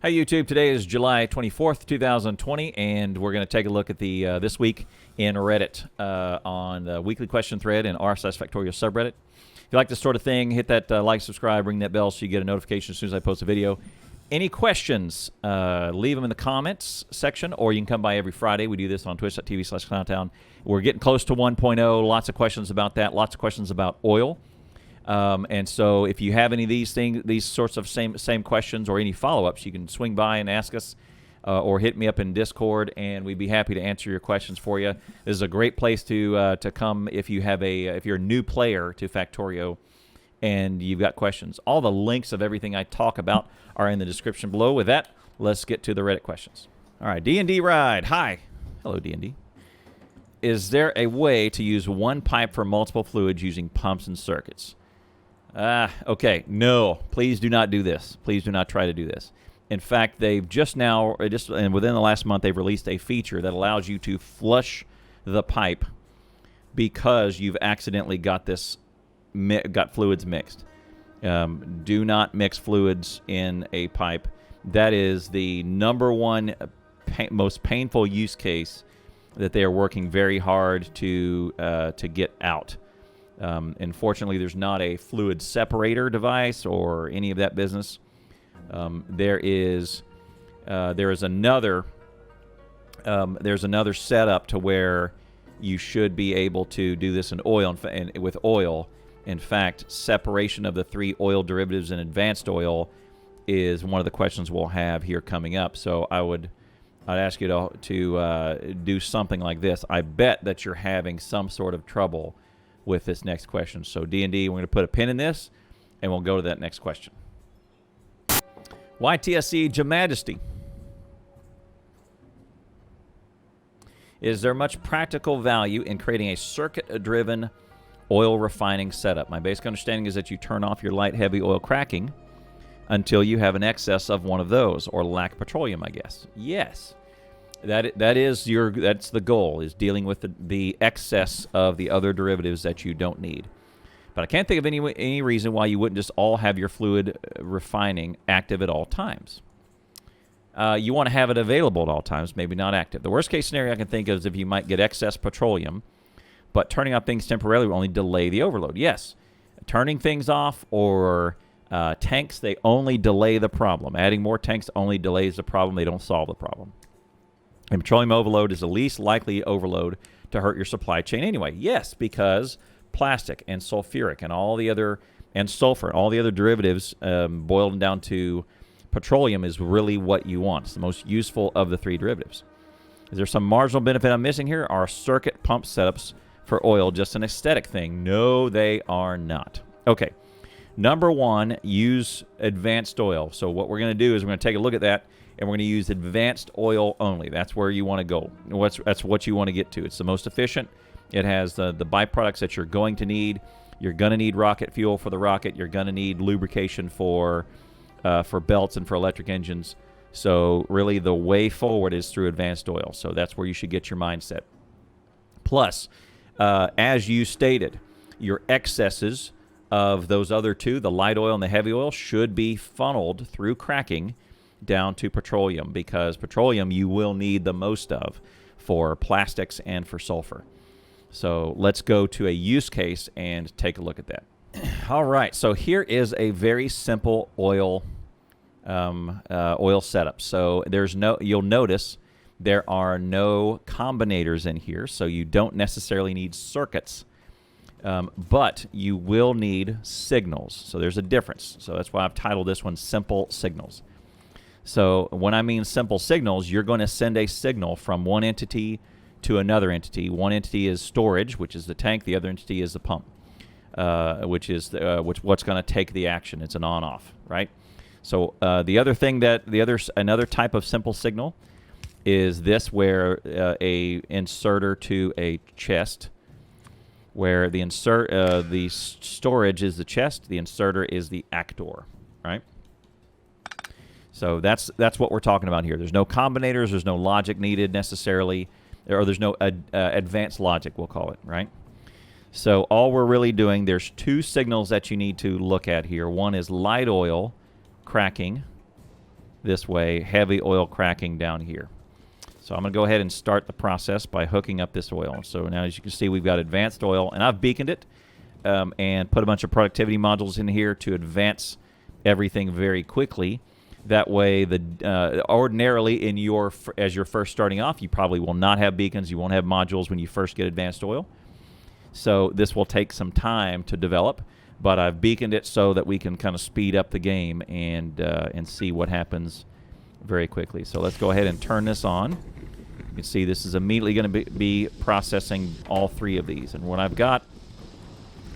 Hey YouTube, today is July 24th, 2020, and we're going to take a look at the this week in Reddit on the weekly question thread and r/Factorio subreddit. If you like this sort of thing, hit that like, subscribe, ring that bell so you get a notification as soon as I post a video. Any questions, leave them in the comments section, or you can come by every Friday. We do this on twitch.tv/clowntown. We're getting close to 1.0. Lots of questions about that. Lots of questions about oil. And so if you have any of these things, these sorts of same questions or any follow-ups, you can swing by and ask us or hit me up in Discord, and we'd be happy to answer your questions for you. This is a great place to come if you have if you're a new player to Factorio and you've got questions. All the links of everything I talk about are in the description below. With that, let's get to the Reddit questions. All right, DandDRide. Hi. Hello, DND. Is there a way to use one pipe for multiple fluids using pumps and circuits? Okay, no, please do not do this. Please do not try to do this. In fact, they've and within the last month, they've released a feature that allows you to flush the pipe because you've accidentally got fluids mixed. Do not mix fluids in a pipe. That is the #1 most painful use case that they are working very hard to get out. Unfortunately, there's not a fluid separator device or any of that business. There is another setup to where you should be able to do this in oil and with oil. In fact, separation of the 3 oil derivatives in advanced oil is one of the questions we'll have here coming up. So I'd ask you to do something like this. I bet that you're having some sort of trouble with this next question. So D&D, we're going to put a pin in this, and we'll go to that next question. Ytsejamajesty. Is there much practical value in creating a circuit-driven oil refining setup? My basic understanding is that you turn off your light heavy oil cracking until you have an excess of one of those, or lack petroleum, I guess. Yes. That's the goal, is dealing with the excess of the other derivatives that you don't need. But I can't think of any reason why you wouldn't just all have your fluid refining active at all times. You want to have it available at all times, maybe not active. The worst case scenario I can think of is if you might get excess petroleum, but turning off things temporarily will only delay the overload. Yes, turning things off or tanks, they only delay the problem. Adding more tanks only delays the problem. They don't solve the problem. And petroleum overload is the least likely overload to hurt your supply chain anyway. Yes, because plastic and sulfuric and sulfur and all the other derivatives boiled down to petroleum is really what you want. It's the most useful of the 3 derivatives. Is there some marginal benefit I'm missing here? Are circuit pump setups for oil just an aesthetic thing? No, they are not. Okay, #1, use advanced oil. So what we're going to do is we're going to take a look at that, and we're going to use advanced oil only. That's where you want to go. That's what you want to get to. It's the most efficient. It has the byproducts that you're going to need. You're going to need rocket fuel for the rocket. You're going to need lubrication for belts and for electric engines. So really the way forward is through advanced oil. So that's where you should get your mindset. Plus, as you stated, your excesses of those other 2, the light oil and the heavy oil, should be funneled through cracking down to petroleum, because petroleum you will need the most of for plastics and for sulfur. So let's go to a use case and take a look at that. All right, so here is a very simple oil setup. So you'll notice there are no combinators in here, so you don't necessarily need circuits, but you will need signals. So there's a difference. So that's why I've titled this one Simple Signals. So when I mean simple signals, you're going to send a signal from one entity to another entity. One entity is storage, which is the tank. The other entity is the pump, which is what's going to take the action. It's an on-off, right? So another type of simple signal is this, where a inserter to a chest, where the storage is the chest, the inserter is the actor, right? So that's what we're talking about here. There's no combinators. There's no logic needed necessarily, or there's no advanced logic, we'll call it, right? So all we're really doing, there's 2 signals that you need to look at here. One is light oil cracking, this way, heavy oil cracking down here. So I'm going to go ahead and start the process by hooking up this oil. So now, as you can see, we've got advanced oil, and I've beaconed it and put a bunch of productivity modules in here to advance everything very quickly. That way, ordinarily, as you're first starting off, you probably will not have beacons. You won't have modules when you first get advanced oil. So this will take some time to develop, but I've beaconed it so that we can kind of speed up the game and see what happens very quickly. So let's go ahead and turn this on. You can see this is immediately going to be processing all three of these. And what I've got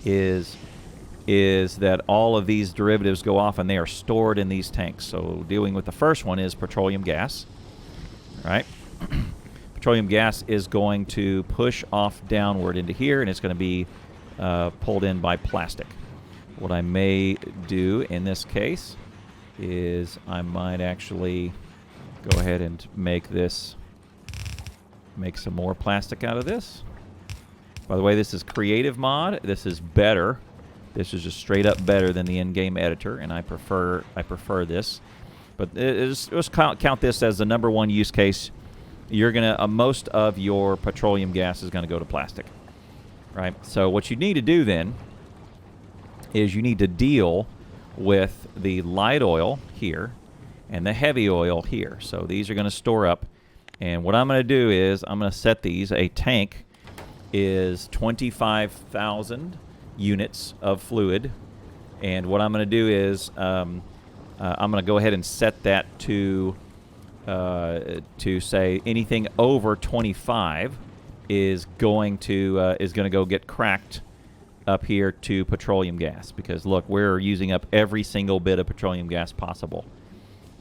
is that all of these derivatives go off and they are stored in these tanks. So dealing with the first one is petroleum gas. All right. Petroleum gas is going to push off downward into here, and it's going to be pulled in by plastic. What I may do in this case is I might actually go ahead and make some more plastic out of this. By the way, this is creative mod. This is better. This is just straight up better than the in-game editor, and I prefer this. But let's count this as the #1 use case. You're gonna most of your petroleum gas is gonna go to plastic, right? So what you need to do then is you need to deal with the light oil here and the heavy oil here. So these are going to store up, and what I'm going to do is I'm going to set these. A tank is 25,000 units of fluid, and what I'm going to do is I'm going to go ahead and set that to say anything over 25 is going to go get cracked up here to petroleum gas, because look, we're using up every single bit of petroleum gas possible,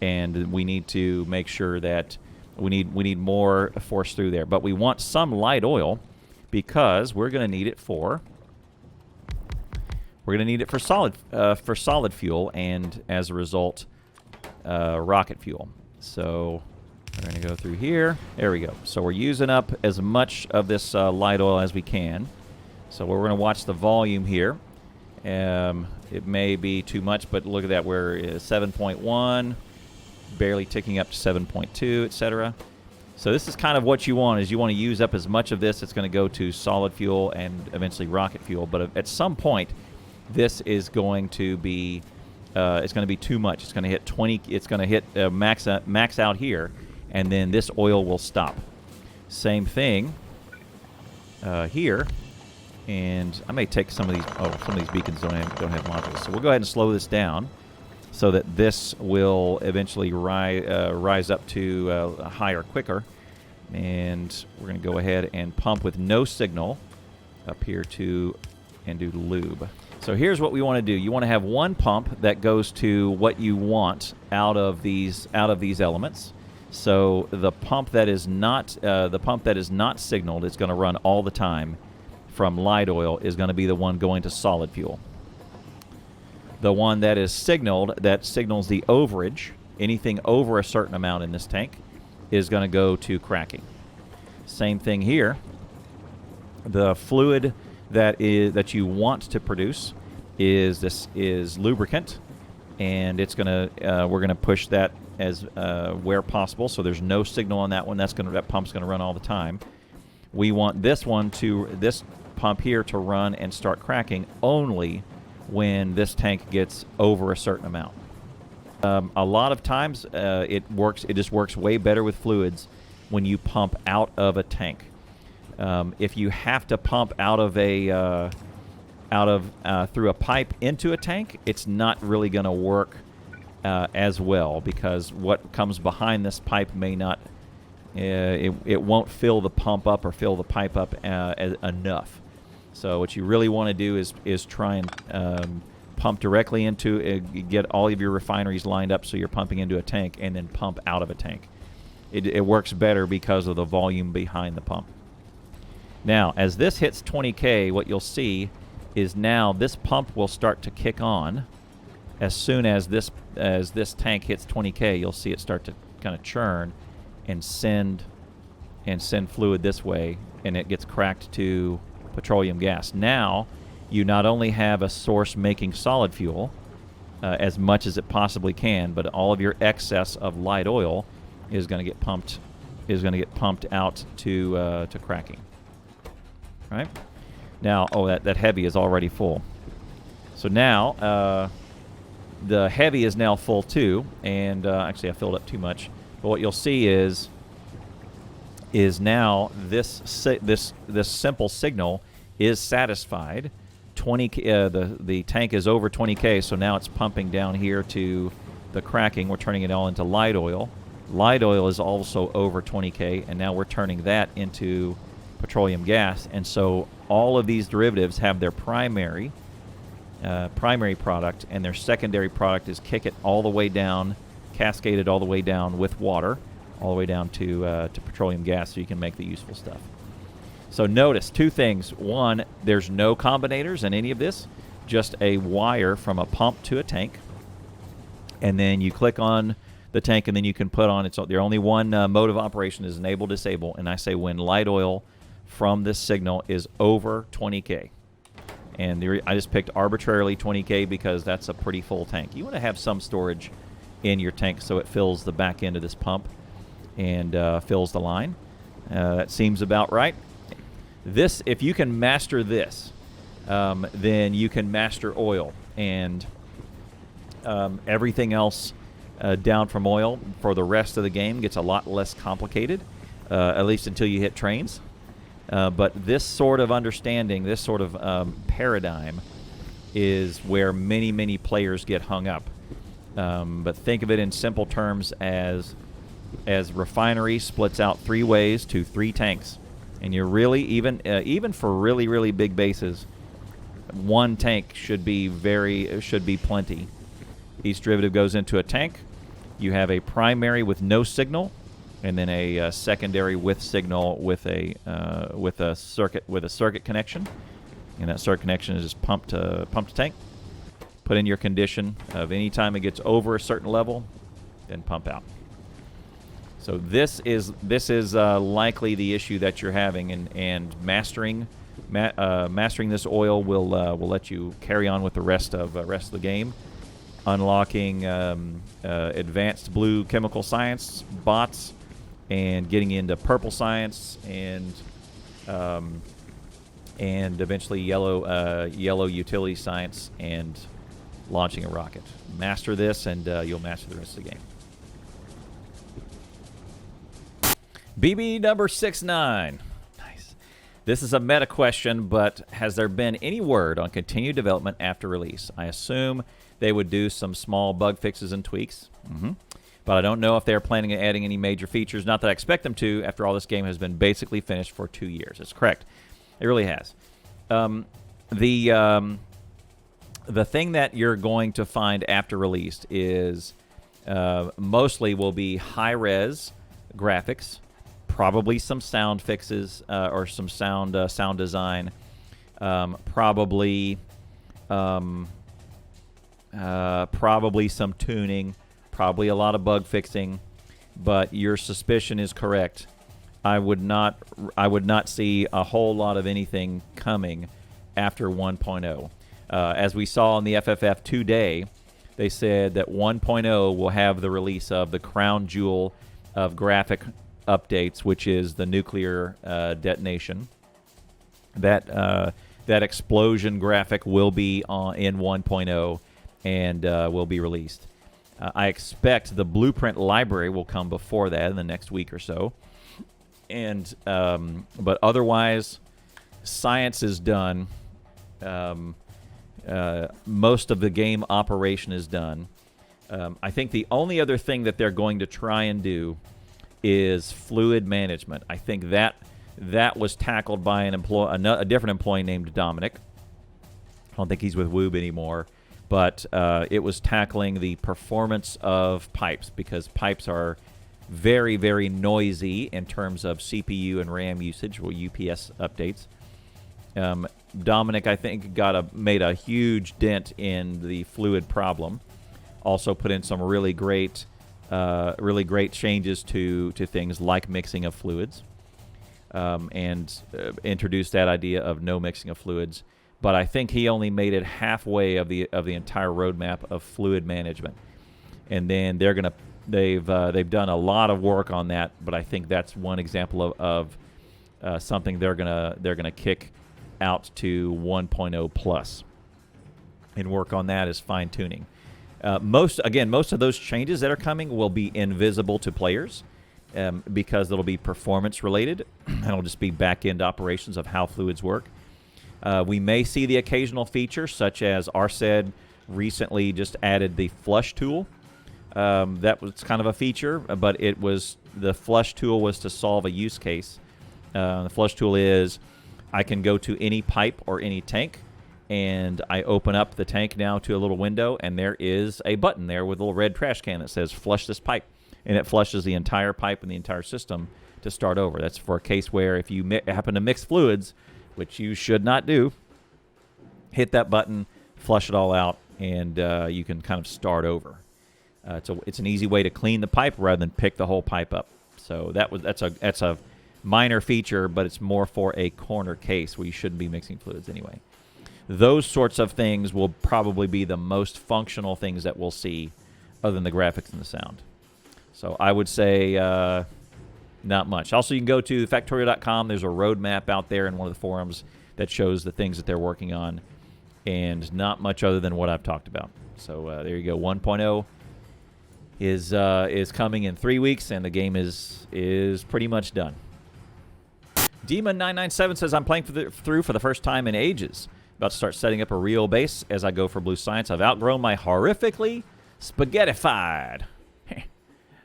and we need to make sure that we need more force through there. But we want some light oil because we're going to need it for solid fuel, and as a result, rocket fuel. So we're going to go through here. There we go. So we're using up as much of this light oil as we can. So we're going to watch the volume here. It may be too much, but look at that. We're 7.1, barely ticking up to 7.2, etc. So this is kind of what you want, is you want to use up as much of this. It's going to go to solid fuel and eventually rocket fuel. But at some point, this is going to be it's going to be too much. It's going to hit 20. It's going to hit max out here, and then this oil will stop. Same thing here. And I may take some of these. Oh, some of these beacons don't have modules. So we'll go ahead and slow this down, so that this will eventually rise up to higher quicker. And we're going to go ahead and pump with no signal up here and do lube. So here's what we want to do. You want to have one pump that goes to what you want out of these elements. So the pump that is not signaled is going to run all the time from light oil is going to be the one going to solid fuel. The one that is signaled, that signals the overage, anything over a certain amount in this tank, is going to go to cracking. Same thing here. The fluid that you want to produce is lubricant, and it's going to we're going to push that as where possible. So there's no signal on that one. That pump's going to run all the time. We want this pump here to run and start cracking only when this tank gets over a certain amount. A lot of times it just works way better with fluids when you pump out of a tank. If you have to pump through a pipe into a tank, it's not really going to work as well, because what comes behind this pipe may not it won't fill the pump up or fill the pipe up enough. So what you really want to do is try and pump directly into get all of your refineries lined up so you're pumping into a tank, and then pump out of a tank. It works better because of the volume behind the pump. Now, as this hits 20K, what you'll see is now this pump will start to kick on. As soon as this tank hits 20K, you'll see it start to kind of churn and send fluid this way, and it gets cracked to petroleum gas. Now, you not only have a source making solid fuel, as much as it possibly can, but all of your excess of light oil is going to get pumped out to cracking. All right. Now, that heavy is already full. So now the heavy is now full too, and actually I filled up too much. But what you'll see is now this simple signal is satisfied. 20 the tank is over 20K, so now it's pumping down here to the cracking. We're turning it all into light oil. Light oil is also over 20K, and now we're turning that into petroleum gas. And so all of these derivatives have their primary product, and their secondary product is kick it all the way down, cascaded all the way down with water, all the way down to petroleum gas, so you can make the useful stuff. So notice two things. One, there's no combinators in any of this, just a wire from a pump to a tank. And then you click on the tank, and then you can put on their only one mode of operation is enable, disable. And I say when light oil from this signal is over 20K. And I just picked arbitrarily 20K because that's a pretty full tank. You want to have some storage in your tank so it fills the back end of this pump and fills the line. That seems about right. This, if you can master this, then you can master oil, and everything else down from oil for the rest of the game gets a lot less complicated, at least until you hit trains. But this sort of understanding, this sort of paradigm, is where many players get hung up. But think of it in simple terms as refinery splits out 3 ways to 3 tanks. And you're really, even for really big bases, 1 tank should be plenty. Each derivative goes into a tank. You have a primary with no signal, and then a secondary with signal with a circuit connection. And that circuit connection is just pumped to tank. Put in your condition of any time it gets over a certain level, then pump out. So this is likely the issue that you're having, and mastering this oil will let you carry on with the rest of the game, unlocking advanced blue chemical science bots, and getting into purple science, and eventually yellow utility science, and launching a rocket. Master this, and you'll master the rest of the game. BB number 69. Nice. This is a meta question, but has there been any word on continued development after release? I assume they would do some small bug fixes and tweaks, but I don't know if they're planning on adding any major features. Not that I expect them to. After all, this game has been basically finished for 2 years. It's correct. It really has. The thing that you're going to find after release is mostly will be high-res graphics, probably some sound fixes or some sound design, probably some tuning, probably a lot of bug fixing. But your suspicion is correct. I would not see a whole lot of anything coming after 1.0. As we saw in the FFF today, they said that 1.0 will have the release of the crown jewel of graphic updates, which is the nuclear detonation. That explosion graphic will be in 1.0 and will be released. I expect the blueprint library will come before that in the next week or so. And but otherwise, science is done. Most of the game operation is done. I think the only other thing that they're going to try and do is fluid management. I think that was tackled by a different employee named Dominic. I don't think he's with Woob anymore, but it was tackling the performance of pipes, because pipes are very, very noisy in terms of CPU and RAM usage, or UPS updates. Dominic, I think, made a huge dent in the fluid problem. Also put in some really great changes to things like mixing of fluids, and introduced that idea of no mixing of fluids. but I think he only made it halfway of the entire roadmap of fluid management. And then they've done a lot of work on that, but I think that's one example of something they're gonna kick out to 1.0 plus, and work on that as fine tuning. Most of those changes that are coming will be invisible to players because it'll be performance related, and it'll just be back end operations of how fluids work. We may see the occasional feature, such as RSED recently just added the flush tool. That was kind of a feature, but the flush tool was to solve a use case. The flush tool is, I can go to any pipe or any tank, and I open up the tank now to a little window, and there is a button there with a little red trash can that says flush this pipe, and it flushes the entire pipe and the entire system to start over. That's for a case where if you happen to mix fluids, which you should not do, hit that button, flush it all out, and you can kind of start over. It's an easy way to clean the pipe rather than pick the whole pipe up. So that's a minor feature, but it's more for a corner case where you shouldn't be mixing fluids anyway. Those sorts of things will probably be the most functional things that we'll see, other than the graphics and the sound. So I would say not much. Also, you can go to Factorio.com. There's a roadmap out there in one of the forums that shows the things that they're working on, and not much other than what I've talked about. So there you go. 1.0 is coming in 3 weeks, and the game is pretty much done. Demon997 says, I'm playing through for the first time in ages. About to start setting up a real base as I go for Blue Science. I've outgrown my horrifically spaghettified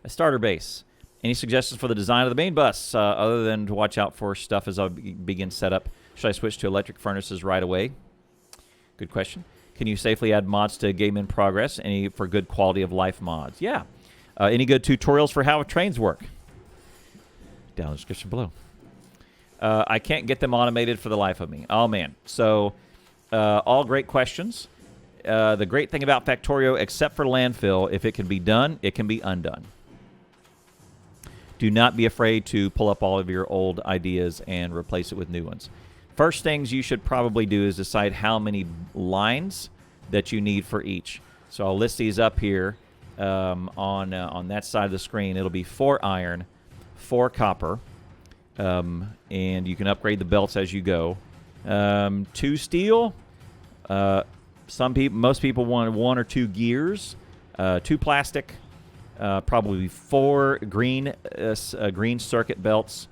a starter base. Any suggestions for the design of the main bus, other than to watch out for stuff as I begin setup? Should I switch to electric furnaces right away? Good question. Can you safely add mods to Game in Progress? Any for good quality of life mods? Yeah. Any good tutorials for how trains work? Down in the description below. I can't get them automated for the life of me. Oh, man. So, all great questions. The great thing about Factorio, except for landfill, if it can be done, it can be undone. Do not be afraid to pull up all of your old ideas and replace it with new ones. First things you should probably do is decide how many lines that you need for each. So I'll list these up here on that side of the screen. It'll be 4 iron, 4 copper, and you can upgrade the belts as you go. 2 steel. Most people want 1 or 2 gears. 2 plastic. Probably 4 green circuit belts.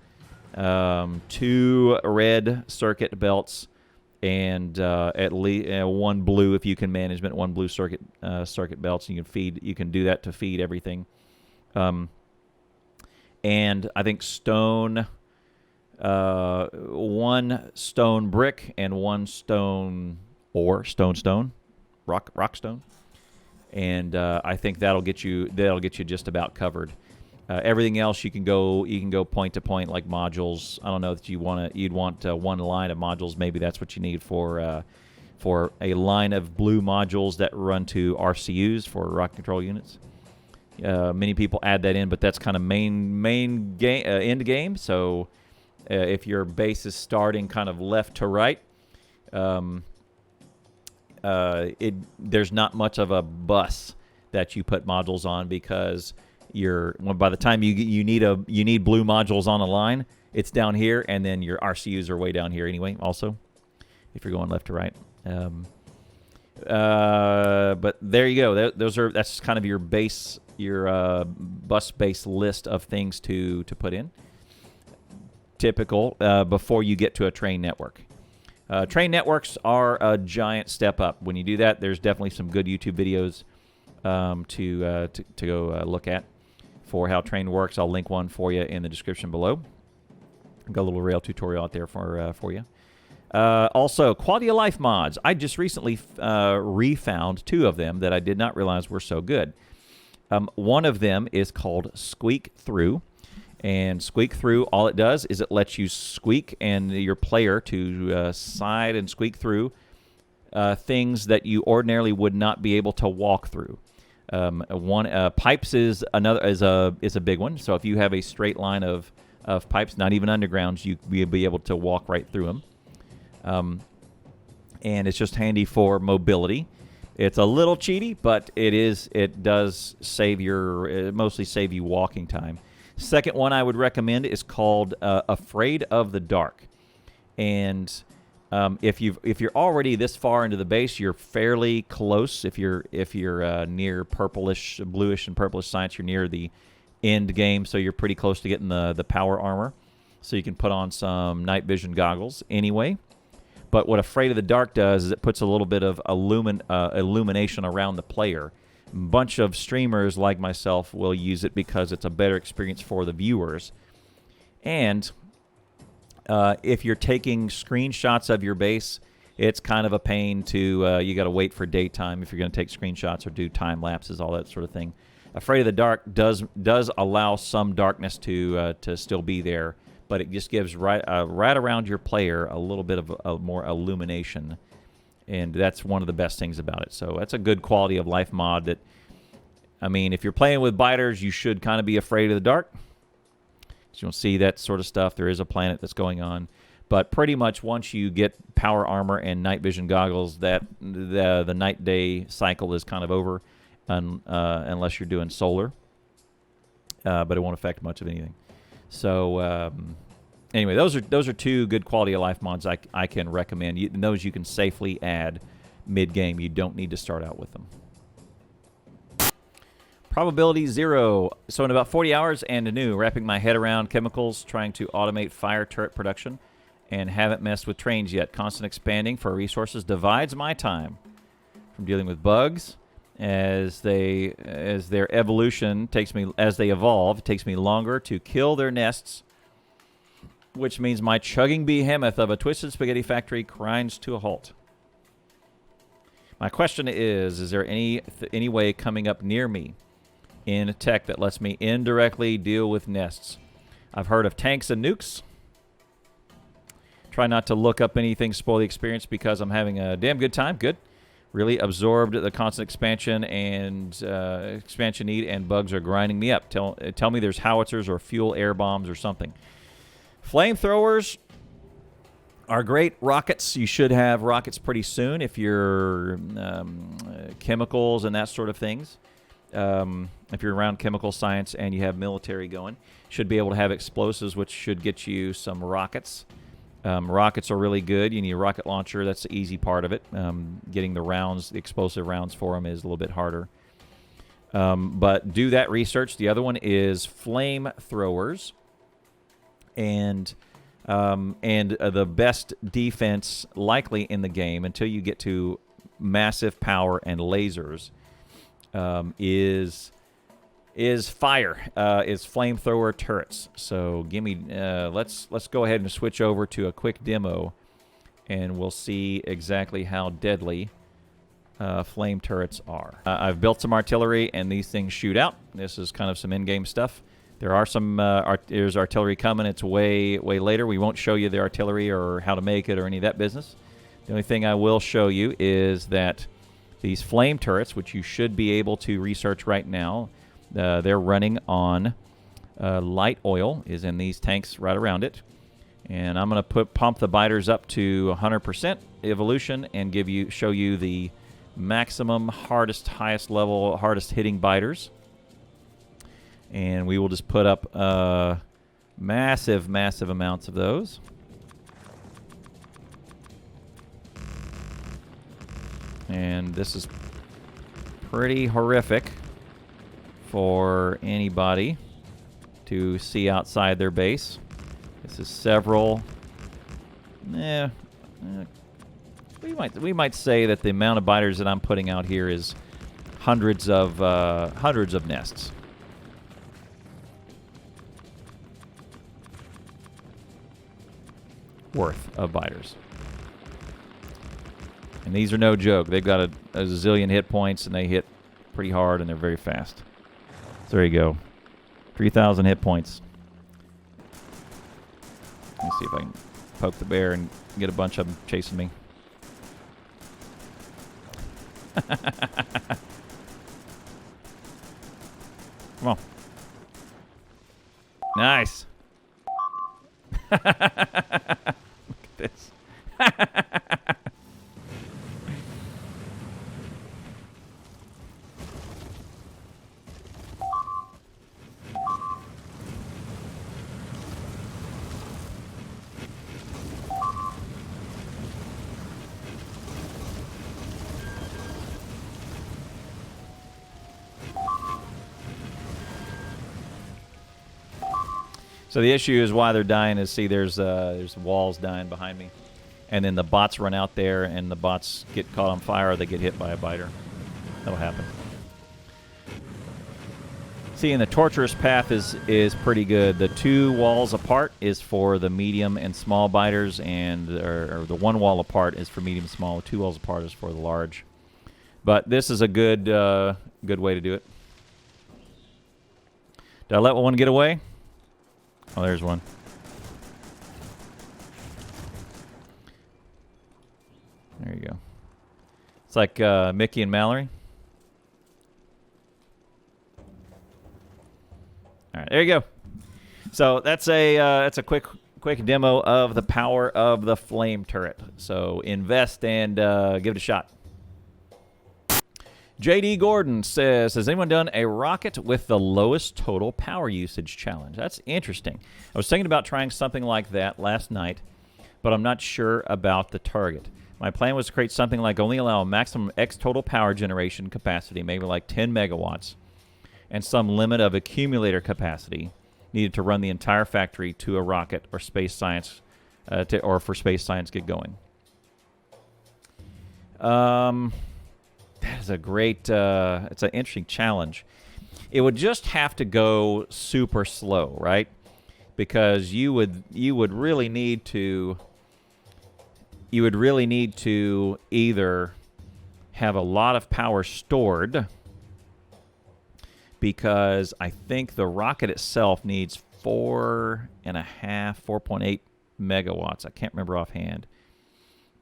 2 red circuit belts, and at least 1 blue if you can manage 1 blue circuit belts. You can do that to feed everything. And I think stone, 1 stone brick and 1 stone ore, rock stone. And I think that'll get you just about covered. Everything else you can go point to point like modules. I don't know that you'd want 1 line of modules. Maybe that's what you need for a line of blue modules that run to RCUs for rocket control units. Many people add that in, but that's kind of main game, end game. So if your base is starting kind of left to right, there's not much of a bus that you put modules on, because by the time you need blue modules on a line, it's down here, and then your RCUs are way down here anyway. Also, if you're going left to right, but there you go. That's kind of your base, your bus base list of things to put in. Typical before you get to a train network. Train networks are a giant step up. When you do that, there's definitely some good YouTube videos to go look at for how train works. I'll link one for you in the description below. Got a little rail tutorial out there for you. Also, quality of life mods. I just recently refound 2 of them that I did not realize were so good. One of them is called Squeak Through. And Squeak Through, all it does is it lets you squeak and your player to side and squeak through things that you ordinarily would not be able to walk through. Pipes is a big one. So if you have a straight line of pipes, not even undergrounds, you'll be able to walk right through them. and it's just handy for mobility. It's a little cheaty, but it does save mostly save you walking time. Second one I would recommend is called Afraid of the Dark. And if you're already this far into the base, you're fairly close. If you're near purplish, bluish, and purplish science, you're near the end game, so you're pretty close to getting the power armor. So you can put on some night vision goggles anyway. But what Afraid of the Dark does is it puts a little bit of illumination around the player. A bunch of streamers like myself will use it because it's a better experience for the viewers. And if you're taking screenshots of your base, it's kind of a pain to, you got to wait for daytime if you're going to take screenshots or do time lapses, all that sort of thing. Afraid of the Dark does allow some darkness to still be there, but it just gives right around your player a little bit of more illumination, and that's one of the best things about it. So that's a good quality of life mod that, I mean, if you're playing with biters, you should kind of be afraid of the dark. So you'll see that sort of stuff. There is a planet that's going on. But pretty much once you get power armor and night vision goggles, that the night-day cycle is kind of over, unless you're doing solar. But it won't affect much of anything. So anyway, those are two good quality of life mods I can recommend. And those you can safely add mid-game. You don't need to start out with them. Probability 0. So in about 40 hours and anew, wrapping my head around chemicals, trying to automate fire turret production, and haven't messed with trains yet. Constant expanding for resources divides my time from dealing with bugs. As their evolution as they evolve, it takes me longer to kill their nests, which means my chugging behemoth of a twisted spaghetti factory grinds to a halt. My question is there any way coming up near me in tech that lets me indirectly deal with nests? I've heard of tanks and nukes. Try not to look up anything to spoil the experience because I'm having a damn good time. Good. Really absorbed the constant expansion and expansion need, and bugs are grinding me up. Tell me there's howitzers or fuel air bombs or something. Flamethrowers are great. Rockets, you should have rockets pretty soon if you're chemicals and that sort of things. If you're around chemical science and you have military going, should be able to have explosives, which should get you some rockets. Rockets are really good. You need a rocket launcher. That's the easy part of it. Getting the explosive rounds for them is a little bit harder. But do that research. The other one is flamethrowers. And the best defense likely in the game until you get to massive power and lasers is fire, is flamethrower turrets. So give me, let's go ahead and switch over to a quick demo, and we'll see exactly how deadly flame turrets are. I've built some artillery, and these things shoot out. This is kind of some in-game stuff. There are some, there's artillery coming. It's way later. We won't show you the artillery or how to make it or any of that business. The only thing I will show you is that these flame turrets, which you should be able to research right now, they're running on light oil, is in these tanks right around it. And I'm going to pump the biters up to 100% evolution and show you the maximum highest level, hardest hitting biters. And we will just put up massive amounts of those. And this is pretty horrific for anybody to see outside their base. This is several. We might say that the amount of biters that I'm putting out here is hundreds of nests. Worth of biters. And these are no joke. They've got a zillion hit points, and they hit pretty hard, and they're very fast. So there you go. 3,000 hit points. Let me see if I can poke the bear and get a bunch of them chasing me. Come on. Nice. Look at this. So the issue is why they're dying is, see, there's walls dying behind me. And then the bots run out there, and the bots get caught on fire, or they get hit by a biter. That'll happen. See, and the torturous path is pretty good. The 2 walls apart is for the medium and small biters, and or the 1 wall apart is for medium and small. The 2 walls apart is for the large. But this is a good good way to do it. Did I let one get away? Oh, there's one. There you go. It's like Mickey and Mallory. All right, there you go. So that's a quick demo of the power of the flame turret. So invest and give it a shot. jdgordon says, has anyone done a rocket with the lowest total power usage challenge? That's interesting. I was thinking about trying something like that last night, but I'm not sure about the target. My plan was to create something like only allow a maximum X total power generation capacity, maybe like 10 megawatts, and some limit of accumulator capacity needed to run the entire factory to a rocket or space science, or for space science get going. That is a great, it's an interesting challenge. It would just have to go super slow, right? Because you would really need to either have a lot of power stored, because I think the rocket itself needs 4.8 megawatts. I can't remember offhand,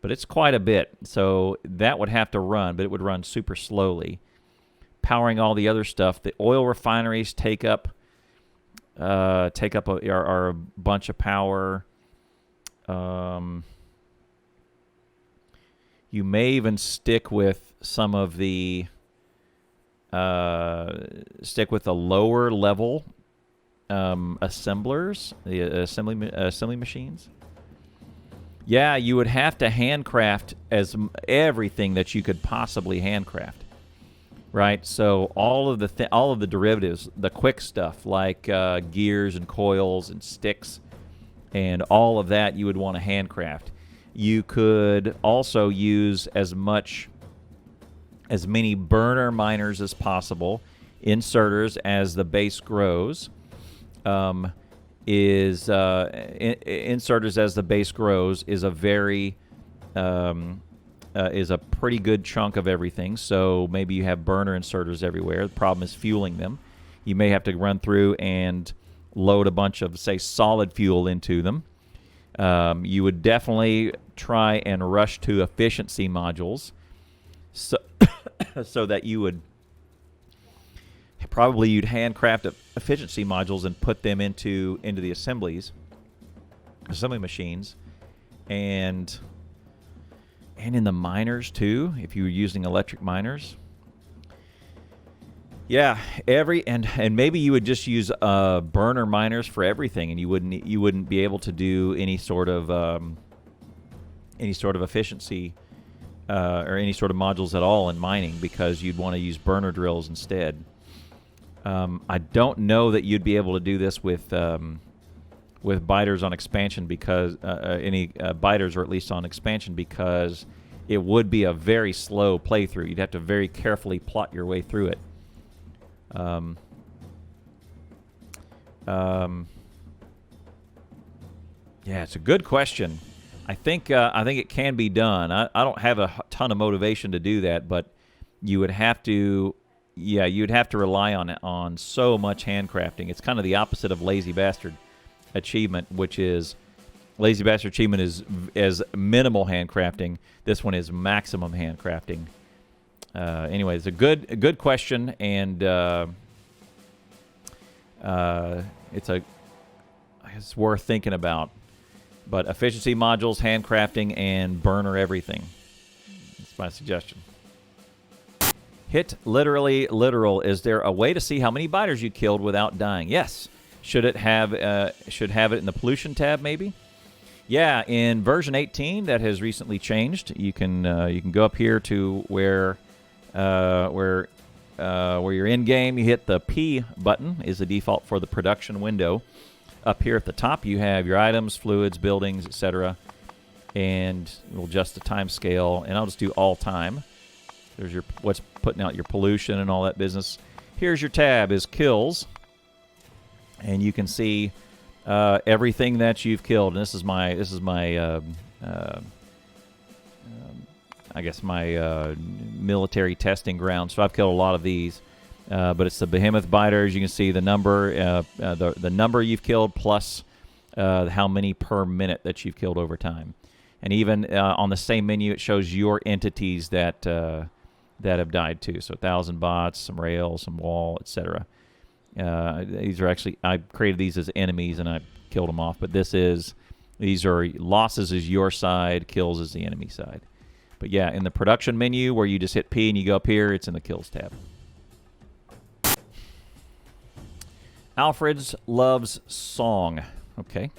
but it's quite a bit. So that would have to run, but it would run super slowly, powering all the other stuff. The oil refineries take up are a bunch of power. You may even stick with some of the lower level assemblers, the assembly machines. Yeah, you would have to handcraft everything that you could possibly handcraft, right? So all of the derivatives, the quick stuff like gears and coils and sticks, and all of that you would want to handcraft. You could also use as many burner miners as possible, inserters as the base grows. Inserters as the base grows is a very is a pretty good chunk of everything. So maybe you have burner inserters everywhere. The problem is fueling them. You may have to run through and load a bunch of, say, solid fuel into them. You would definitely try and rush to efficiency modules, so that you'd handcraft efficiency modules and put them into the assembly machines, and in the miners too, if you were using electric miners. Yeah, and maybe you would just use burner miners for everything, and you wouldn't be able to do any sort of efficiency or any sort of modules at all in mining, because you'd want to use burner drills instead. I don't know that you'd be able to do this with biters on expansion, because any biters, or at least on expansion, because it would be a very slow playthrough. You'd have to very carefully plot your way through it. Yeah, it's a good question. I think it can be done. I don't have a ton of motivation to do that, but you would have to. Yeah, you'd have to rely on so much handcrafting. It's kind of the opposite of Lazy Bastard Achievement, which is Lazy Bastard Achievement is minimal handcrafting. This one is maximum handcrafting. Anyway, it's a good question, and it's worth thinking about. But efficiency modules, handcrafting, and burner everything. That's my suggestion. Hit literally literal. Is there a way to see how many biters you killed without dying? Yes. Should have it in the pollution tab, maybe? Yeah, in version 18 that has recently changed. You can go up here to where you're in game. You hit the P button, is the default for the production window. Up here at the top, you have your items, fluids, buildings, etc. And we'll adjust the time scale, and I'll just do all time. There's your what's putting out your pollution and all that business. Here's your tab is kills, and you can see everything that you've killed. And this is my I guess my military testing ground. So I've killed a lot of these, but it's the behemoth biters. You can see the number the number you've killed plus how many per minute that you've killed over time. And even on the same menu, it shows your entities that have died too. So 1,000 bots, some rails, some wall, etc. These are actually, I created these as enemies and I killed them off. But these are losses is your side, kills is the enemy side. But yeah, in the production menu where you just hit P and you go up here, it's in the kills tab. Alfredslovesong. Okay.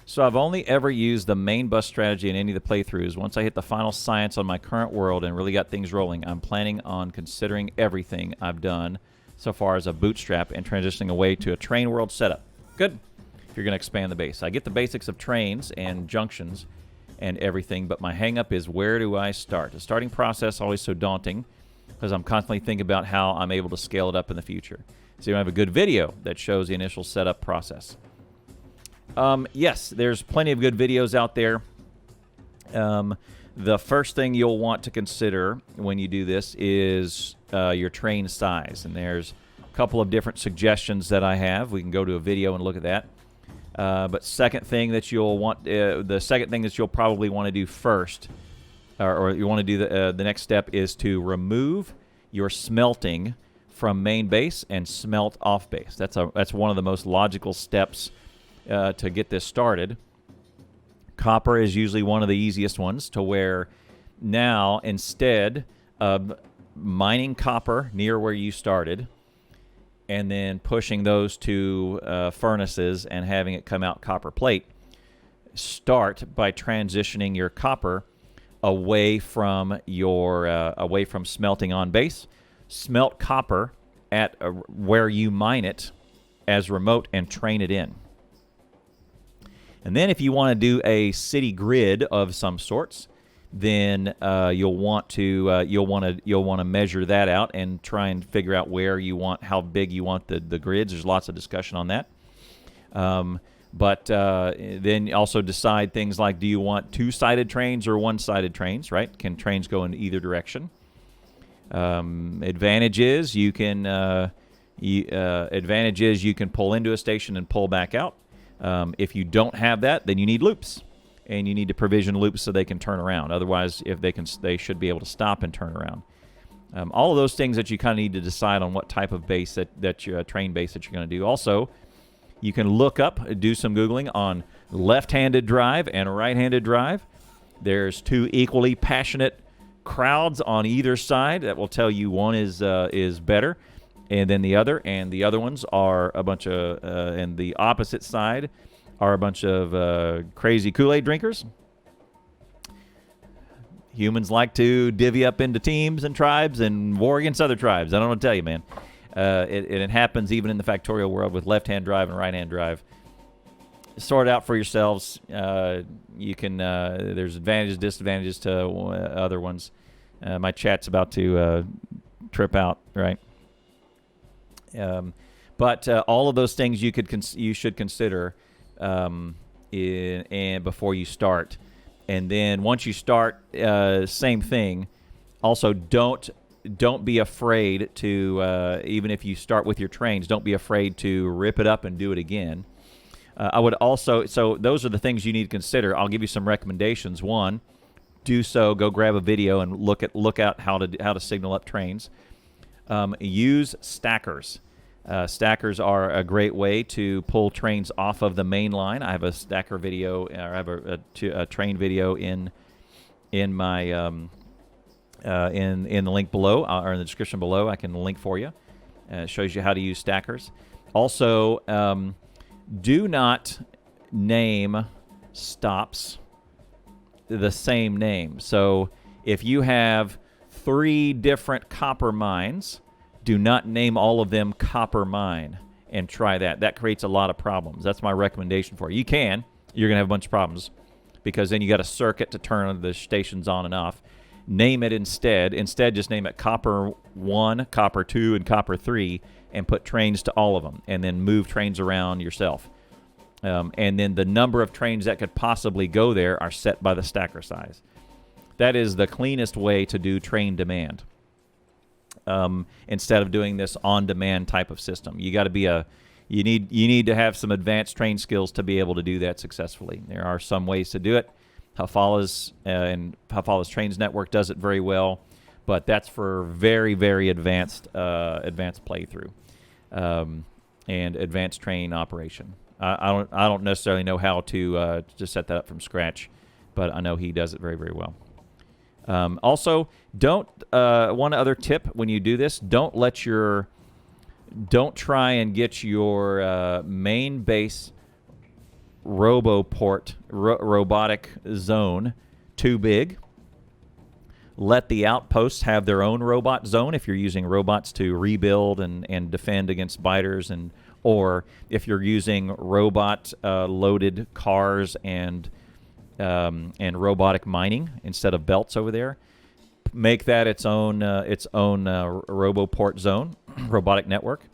So I've only ever used the main bus strategy in any of the playthroughs. Once I hit the final science on my current world and really got things rolling, I'm planning on considering everything I've done so far as a bootstrap and transitioning away to a train world setup. Good. If you're going to expand the base. I get the basics of trains and junctions and everything, but my hang-up is where do I start? The starting process is always so daunting because I'm constantly thinking about how I'm able to scale it up in the future. So you have a good video that shows the initial setup process. Yes, there's plenty of good videos out there. The first thing you'll want to consider when you do this is your train size. And there's a couple of different suggestions that I have. We can go to a video and look at that. But second thing that you'll want, the second thing that you'll probably want to do first, or you want to do the next step is to remove your smelting from main base and smelt off base. That's one of the most logical steps to get this started. Copper is usually one of the easiest ones to where now instead of mining copper near where you started and then pushing those to furnaces and having it come out copper plate, start by transitioning your copper away from smelting on base. Smelt copper at where you mine it as remote and train it in. And then if you want to do a city grid of some sorts, then you'll want to measure that out and try and figure out how big you want the grids. There's lots of discussion on that. But then also decide things like, do you want two-sided trains or one-sided trains, right? Can trains go in either direction? Advantage is you can pull into a station and pull back out. If you don't have that, then you need loops, and you need to provision loops so they can turn around. Otherwise, they should be able to stop and turn around. All of those things that you kind of need to decide on what type of base that your train base that you're going to do. Also, you can look up, do some Googling on left-handed drive and right-handed drive. There's two equally passionate crowds on either side that will tell you one is better and then the other, and the other ones are a bunch of and the opposite side are a bunch of crazy Kool-Aid drinkers. Humans like to divvy up into teams and tribes and war against other tribes. I don't know what to tell you, man. It happens even in the Factorio world with left-hand drive and right-hand drive. Sort it out for yourselves. You can. There's advantages, disadvantages to other ones. My chat's about to trip out, right? But all of those things you should consider before you start. And then once you start, same thing. Also, don't be afraid to even if you start with your trains, don't be afraid to rip it up and do it again. I would also, so those are the things you need to consider. I'll give you some recommendations. One, do so. Go grab a video and look at how to signal up trains. Use stackers. Stackers are a great way to pull trains off of the main line. I have a stacker video, or I have a train video in my in the link below, or in the description below. I can link for you. It shows you how to use stackers. Also, do not name stops the same name. So if you have 3 different copper mines, do not name all of them copper mine. and try that. That creates a lot of problems. That's my recommendation for you. You can. You're going to have a bunch of problems because then you got a circuit to turn the stations on and off. Name it instead. Instead, just name it Copper 1, Copper 2, and Copper 3, and put trains to all of them, and then move trains around yourself. And then the number of trains that could possibly go there are set by the stacker size. That is the cleanest way to do train demand. Instead of doing this on-demand type of system, you got to be you need to have some advanced train skills to be able to do that successfully. There are some ways to do it. Hafala's and Hafala's Trains Network does it very well, but that's for very, very advanced playthrough and advanced train operation. I don't necessarily know how to set that up from scratch, but I know he does it very, very well. Also, one other tip when you do this, don't try and get your main base robotic zone too big. Let the outposts have their own robot zone if you're using robots to rebuild and defend against biters, or if you're using robot loaded cars and robotic mining instead of belts over there. Make that its own RoboPort zone, robotic network.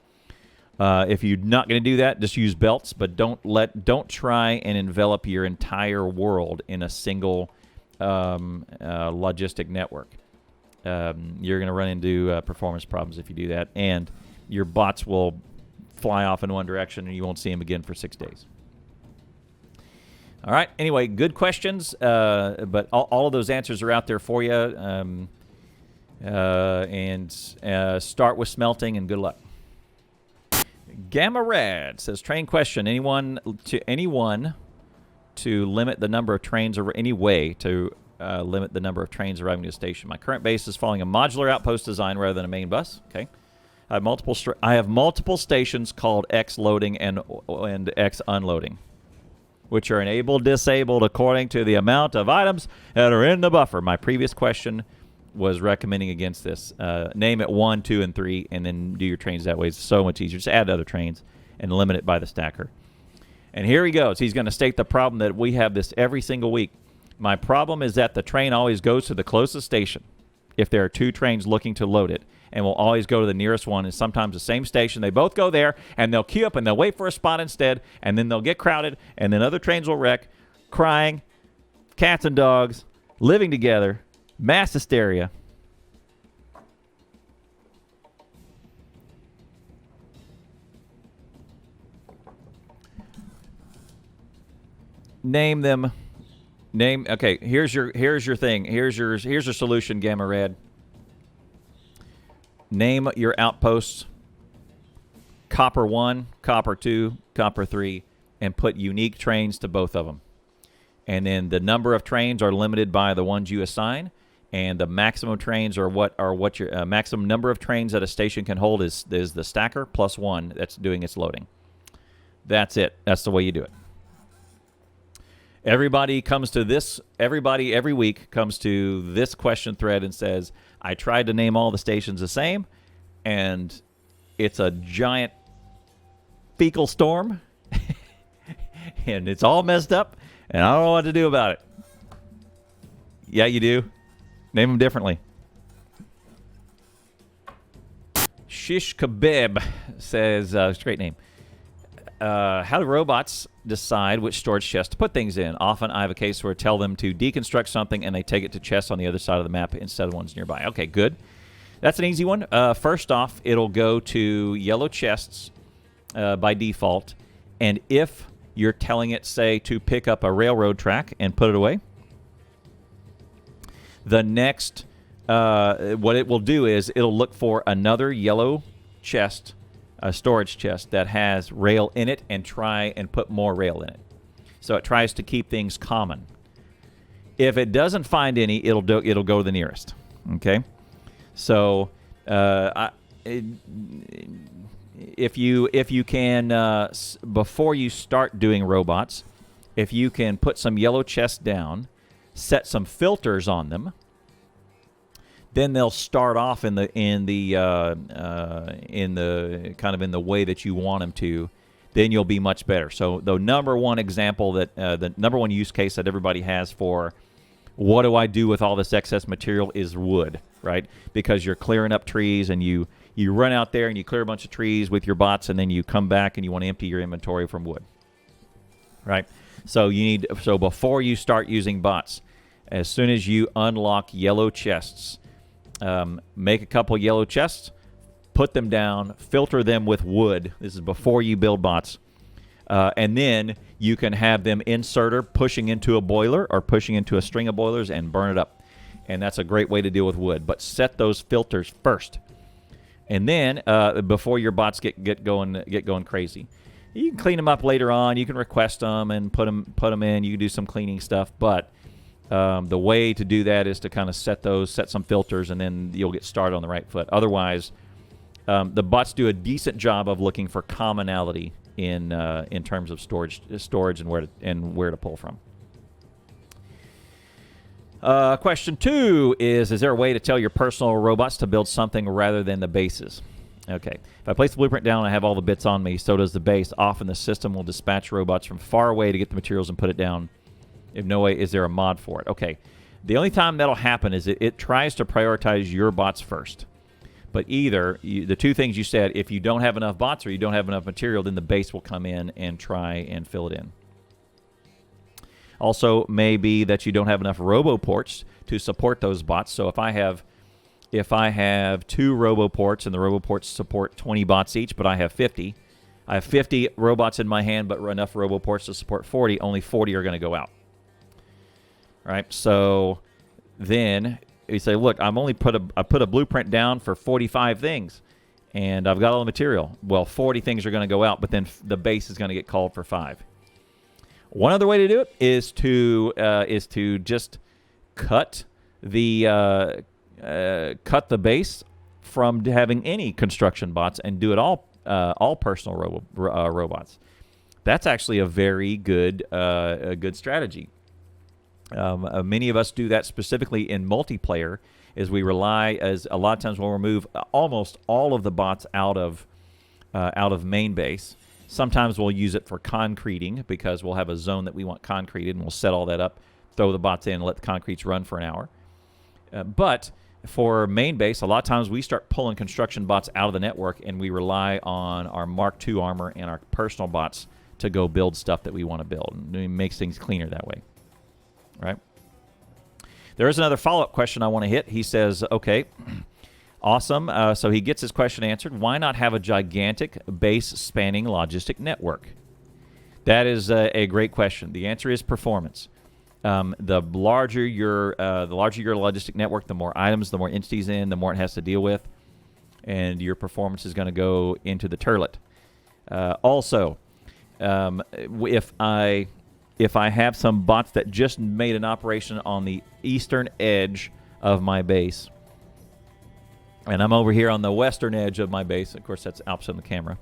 If you're not going to do that, just use belts, but don't try and envelop your entire world in a single logistic network. You're going to run into performance problems if you do that, and your bots will fly off in one direction, and you won't see them again for 6 days. All right. Anyway, good questions, but all of those answers are out there for you. And start with smelting, and good luck. Gamma Rad says, train question. Anyone to limit the number of trains, or any way to limit the number of trains arriving to the station? My current base is following a modular outpost design rather than a main bus. Okay. I have multiple stations called X loading and X unloading, which are enabled, disabled according to the amount of items that are in the buffer. My previous question was recommending against this. Name it 1, 2, and 3, and then do your trains that way. It's so much easier. Just add other trains and limit it by the stacker. And here he goes. He's going to state the problem that we have this every single week. My problem is that the train always goes to the closest station if there are 2 trains looking to load it, and will always go to the nearest one, and sometimes the same station. They both go there, and they'll queue up, and they'll wait for a spot instead, and then they'll get crowded, and then other trains will wreck, crying, cats and dogs, living together, mass hysteria. Name them. Okay, here's your thing. Here's your solution, Gamma Red. Name your outposts Copper 1, Copper 2, Copper 3, and put unique trains to both of them. And then the number of trains are limited by the ones you assign, and the maximum trains are what your maximum number of trains that a station can hold is the stacker plus 1 that's doing its loading. That's it. That's the way you do it. Everybody every week comes to this question thread and says, I tried to name all the stations the same, and it's a giant fecal storm, and it's all messed up, and I don't know what to do about it. Yeah, you do. Name them differently. Shishkabeb says, it's a great name. How do robots decide which storage chest to put things in? Often I have a case where I tell them to deconstruct something and they take it to chests on the other side of the map instead of ones nearby. Okay, good. That's an easy one. First off, it'll go to yellow chests by default. And if you're telling it, say, to pick up a railroad track and put it away, the next, what it will do is it'll look for another yellow chest, a storage chest that has rail in it, and try and put more rail in it. So it tries to keep things common. If it doesn't find any, it'll go to the nearest. Okay, so if you can before you start doing robots, if you can put some yellow chests down, set some filters on them then they'll start off in the kind of in the way that you want them to. Then you'll be much better. So the number one example that the number one use case that everybody has for what do I do with all this excess material is wood, right? Because you're clearing up trees, and you run out there and you clear a bunch of trees with your bots, and then you come back and you want to empty your inventory from wood, right? So before you start using bots, as soon as you unlock yellow chests, make a couple yellow chests, put them down, filter them with wood. This is before you build bots. And then you can have them inserter pushing into a boiler or pushing into a string of boilers and burn it up. And that's a great way to deal with wood. But set those filters first. And then before your bots get going crazy. You can clean them up later on. You can request them and put them in. You can do some cleaning stuff. But the way to do that is to kind of set some filters, and then you'll get started on the right foot. Otherwise, the bots do a decent job of looking for commonality in terms of storage and where to pull from. Question 2 is there a way to tell your personal robots to build something rather than the bases? Okay. If I place the blueprint down and I have all the bits on me, so does the base. Often the system will dispatch robots from far away to get the materials and put it down. If no way, is there a mod for it? Okay. The only time that'll happen is it tries to prioritize your bots first. But either, the two things you said, if you don't have enough bots or you don't have enough material, then the base will come in and try and fill it in. Also, maybe that you don't have enough roboports to support those bots. So if I have 2 roboports and the roboports support 20 bots each, but I have 50 robots in my hand, but enough roboports to support 40, only 40 are going to go out. Right? So then you say, look, I put a blueprint down for 45 things, and I've got all the material. Well, 40 things are going to go out, but then the base is going to get called for 5. One other way to do it is to just cut the base from having any construction bots and do it all personal robots. That's actually a very good strategy. Many of us do that specifically in multiplayer, as we rely, as a lot of times we'll remove almost all of the bots out of main base. Sometimes we'll use it for concreting, because we'll have a zone that we want concreted, and we'll set all that up, throw the bots in, and let the concretes run for an hour. But for main base, a lot of times we start pulling construction bots out of the network, and we rely on our Mark II armor and our personal bots to go build stuff that we want to build. And it makes things cleaner that way. Right? There is another follow-up question I want to hit. He says, okay, awesome. So he gets his question answered. Why not have a gigantic base-spanning logistic network? That is a great question. The answer is performance. The larger your logistic network, the more items, the more entities in, the more it has to deal with, and your performance is going to go into the turlet. Also, if I have some bots that just made an operation on the eastern edge of my base, and I'm over here on the western edge of my base, of course that's opposite of the camera,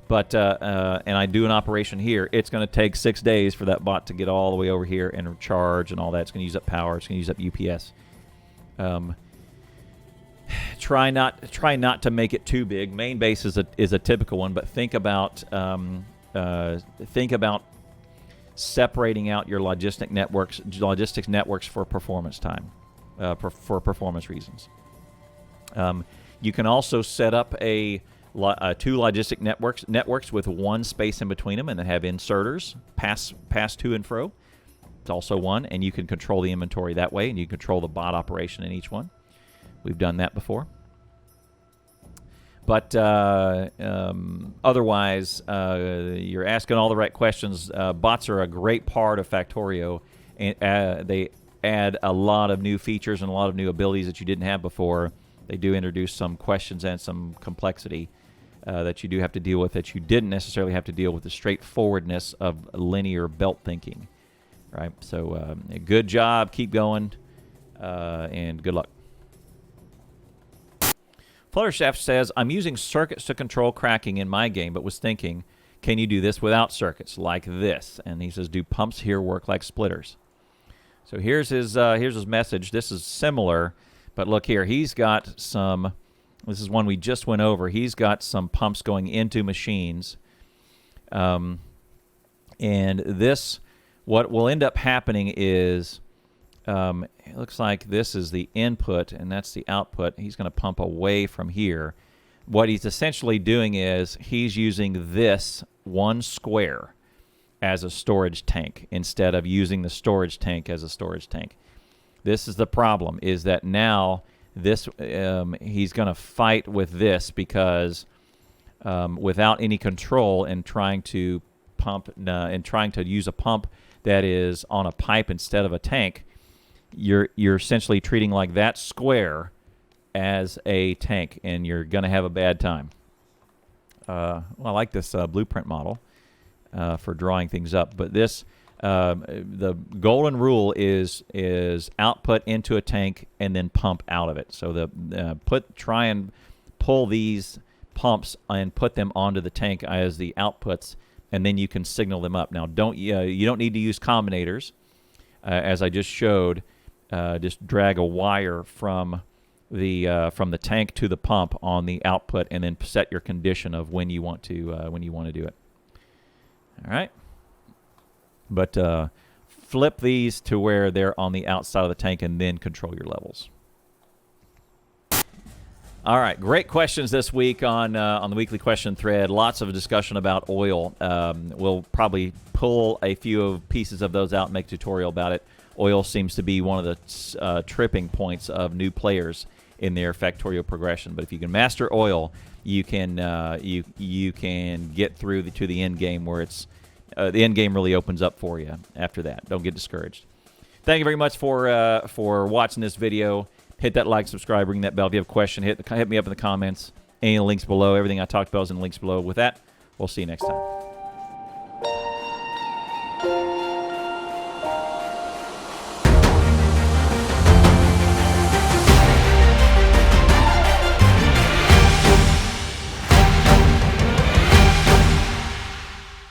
but and I do an operation here, it's going to take 6 days for that bot to get all the way over here and charge and all that. It's going to use up power. It's going to use up UPS. Try not to make it too big. Main base is a typical one, but think about separating out your logistics networks for performance time, for performance reasons. You can also set up two logistic networks with one space in between them, and then have inserters pass to and fro. It's also one, and you can control the inventory that way, and you control the bot operation in each one. We've done that before. But otherwise, you're asking all the right questions. Bots are a great part of Factorio, and they add a lot of new features and a lot of new abilities that you didn't have before. They do introduce some questions and some complexity that you do have to deal with that you didn't necessarily have to deal with the straightforwardness of linear belt thinking. Right? So good job. Keep going, and good luck. Fluttershaft says, I'm using circuits to control cracking in my game, but was thinking, can you do this without circuits, like this? And he says, do pumps here work like splitters? So here's his message. This is similar, But look here, he's got some, this is one we just went over, he's got some pumps going into machines. And this, what will end up happening is, it looks like this is the input and that's the output. He's going to pump away from here. What he's essentially doing is he's using this one square as a storage tank instead of using the storage tank as a storage tank. This is the problem, is that now this he's going to fight with this because without any control and trying to pump and trying to use a pump that is on a pipe instead of a tank, you're essentially treating like that square as a tank, and you're going to have a bad time. Well, I like this blueprint model for drawing things up, but this the golden rule is output into a tank and then pump out of it. So try and pull these pumps and put them onto the tank as the outputs, and then you can signal them up. Now, you don't need to use combinators, as I just showed. Just drag a wire from the tank to the pump on the output, and then set your condition of when you want to do it. All right. But flip these to where they're on the outside of the tank and then control your levels. All right, great questions this week on the weekly question thread. Lots of discussion about oil. We'll probably pull a few pieces of those out and make a tutorial about it. Oil seems to be one of the tripping points of new players in their Factorio progression. But if you can master oil, you can you can get through to the end game where it's the end game really opens up for you after that. Don't get discouraged. Thank you very much for watching this video. Hit that like, subscribe, ring that bell. If you have a question, hit me up in the comments. Any links below. Everything I talked about is in the links below. With that, we'll see you next time.